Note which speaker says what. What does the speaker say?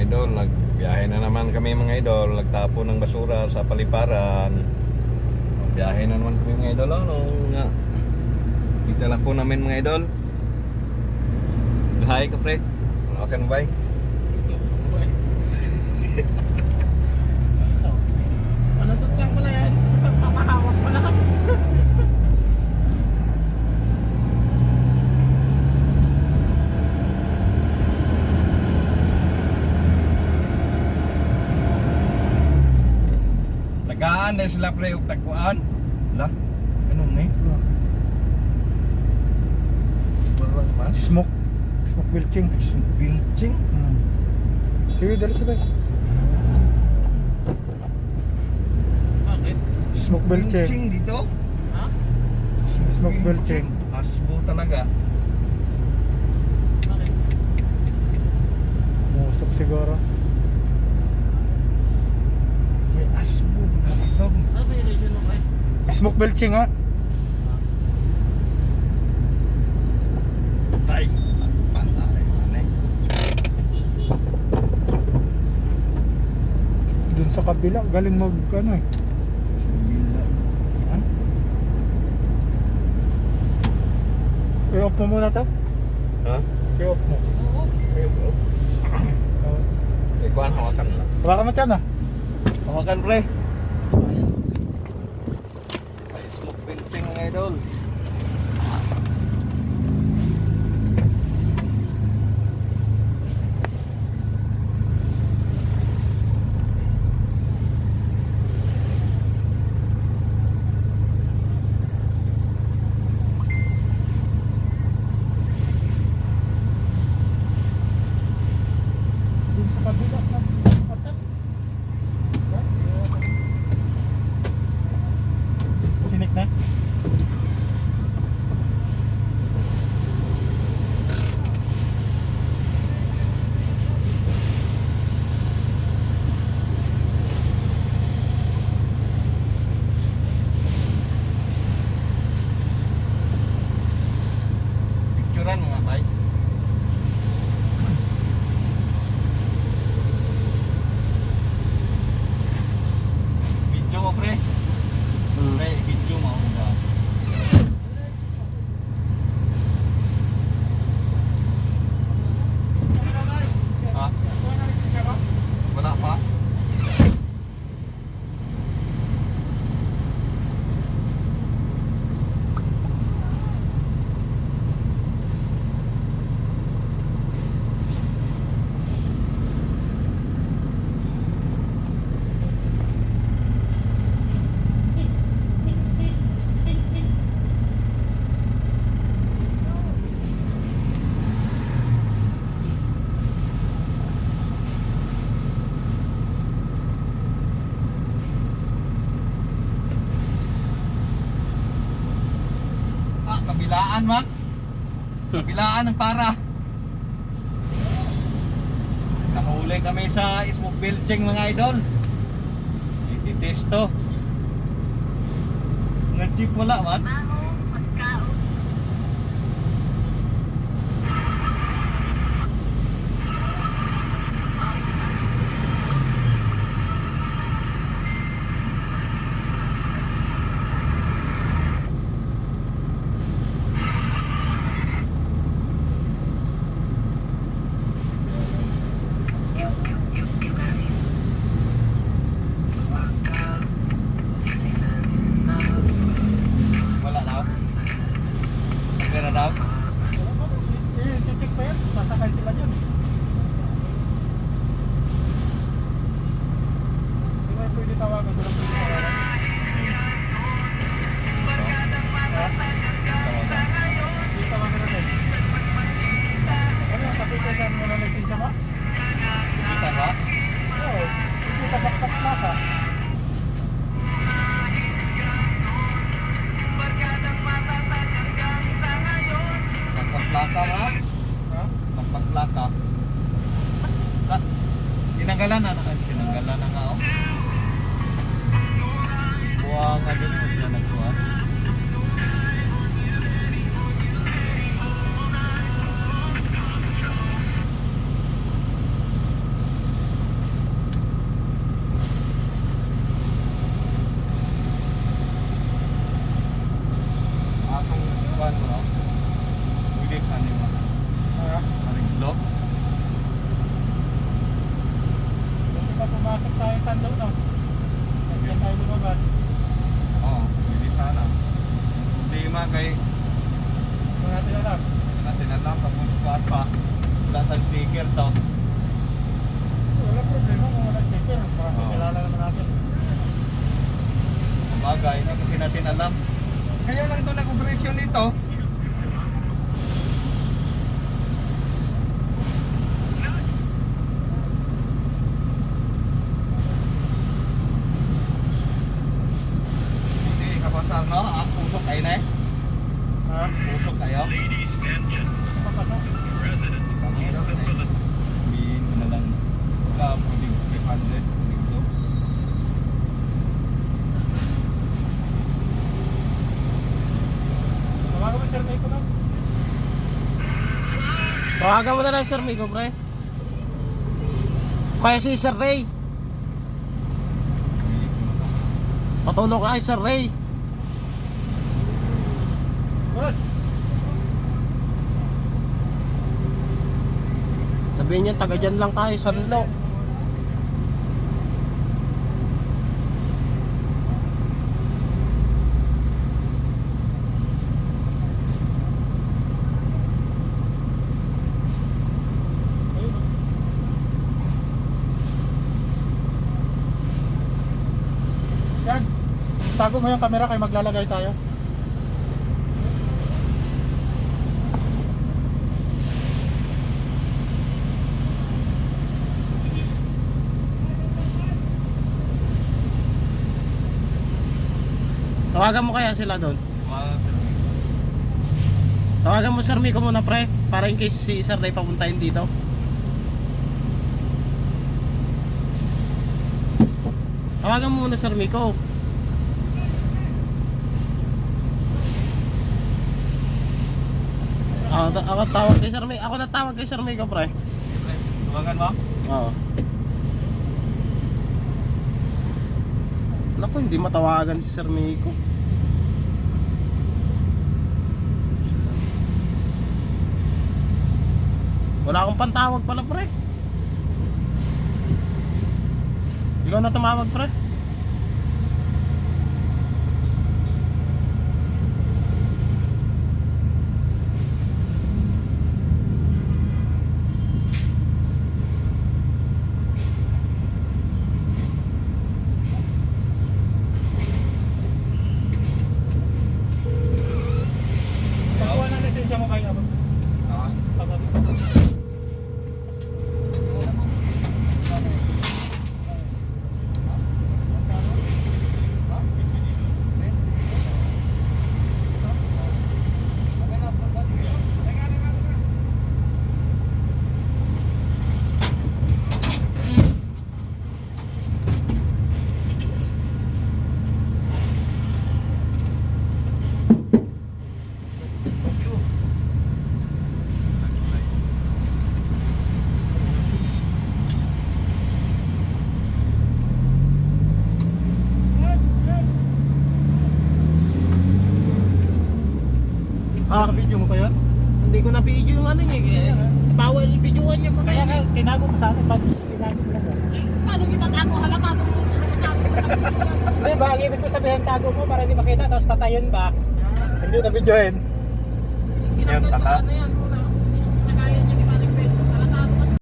Speaker 1: idol, nagbiyahe na naman kami mga idol. Nagtapo ng basura sa paliparan. Biyahe na naman kami mga idol. Ano nga, itala po namin mga idol. Hi ka pre. Okay bye.
Speaker 2: Malusot lang pala yan. Papahawak pala.
Speaker 1: Tagaan dahil sila pre ug tagpuan. Lah, ganun ni. Barang mas.
Speaker 3: Smoke belching.
Speaker 1: Bilching.
Speaker 3: Sige, diretso tayo.
Speaker 2: Bakit?
Speaker 3: Smoke belching.
Speaker 1: Bilching dito.
Speaker 2: Ha?
Speaker 3: Smoke belching.
Speaker 1: Asbo talaga.
Speaker 2: Bakit?
Speaker 3: Musok siguro.
Speaker 1: May asbo na dito.
Speaker 2: Ano ba yung reason mo kayo?
Speaker 3: Smoke belching ha.
Speaker 1: Tay. Pantay. Ano?
Speaker 3: Dun sa kabila, galing mag ano eh. I-off mo muna to.
Speaker 1: Ha?
Speaker 3: I-off mo.
Speaker 2: Oo.
Speaker 1: Ikuan hawakan lang.
Speaker 3: Hawakan mo dyan ah.
Speaker 1: Hawakan pre. Ay, smoke bilching mga idol.
Speaker 3: Dun sa kabila. Sinik na.
Speaker 1: Picturean mga bay. Video ko pre. Pre, video mo ba? Ha? Wala pa? Ah, kabilaan man. Kabilaan ng para. Nakahuli kami sa smoke bilching mga idol. Ititesto. Nga jeep wala man. Wala na. Meron daw.
Speaker 3: Check pa yan. Sasakay sila dyan. Hindi mo pwede tawagan. Wala pwede tawagan. Hindi tawagan natin. Ano yung kapitay ka mo na lisensya mo?
Speaker 1: Kita ba?
Speaker 3: Oo. Hindi ka bakpak na ka.
Speaker 1: Pagpaplaka ba?
Speaker 3: Ha?
Speaker 1: Pagpaplaka. Tinanggalan na. Tinanggalan na nga oh. Buwa nga din mo sila nagbuhat.
Speaker 3: Papasok tayo sa Sandaw, no? Nandiyan tayo lumabas.
Speaker 1: Oo, hindi sana. Problema kay
Speaker 3: Hindi natin alam.
Speaker 1: natin alam tapos kuwan pa. Wala tayong sticker to.
Speaker 3: Wala problema kung wala sticker. Baka
Speaker 1: Oo.
Speaker 3: kilala naman natin.
Speaker 1: Bagay, hindi kasi natin alam. Kaya lang ito nag-operasyon nito. Hindi kapasar no? Usok kayo na eh.
Speaker 3: Ha?
Speaker 1: Usok kayo.
Speaker 3: Papasok.
Speaker 1: Sabihin ko na lang. Wala, pwedeng 500. Dito.
Speaker 3: Tawagan mo Sir Nico, no?
Speaker 2: Tawagan mo na lang Sir Mico, pre. Kaya si Sir Ray. Patulong ka kay Sir Ray.
Speaker 3: Boss!
Speaker 2: Sabihin niya, taga dyan lang tayo, Sanlo.
Speaker 3: Ayun, no? Yan. Tago mo yung camera kay maglalagay tayo.
Speaker 2: Tawagan mo kaya sila doon.
Speaker 1: Mga
Speaker 2: Tawagan mo Sir Mico muna, pre. Para in case si Sir Ray papuntahin dito. Tawagan mo muna Sir Mico. Ako tawag kay Sir Mico. Ako natawag kay Sir Mico, pre.
Speaker 1: tuwangan mo?
Speaker 2: Oo. Naku, hindi matawagan si Sir Mico. Wala akong pantawag pala, pre. Ikaw na tumawag, pre.
Speaker 3: Pagkuha ng lisensya mo kay Abo.
Speaker 1: Ah.
Speaker 3: Video mo pa yun?
Speaker 2: Hindi ko na video yung ano niya. Bawal videoan niya pa.
Speaker 3: Kaya ka, tinago mo sa akin. Pag tinago mo lang.
Speaker 2: Paano kita tago? Halata mo.
Speaker 3: Hindi ba, ang ibig ko sabihin tago mo para hindi makita, tapos patayon ba? Hindi na videoin.
Speaker 2: Ginagawa
Speaker 1: Yan,
Speaker 2: mo
Speaker 1: taka.
Speaker 2: sana yan.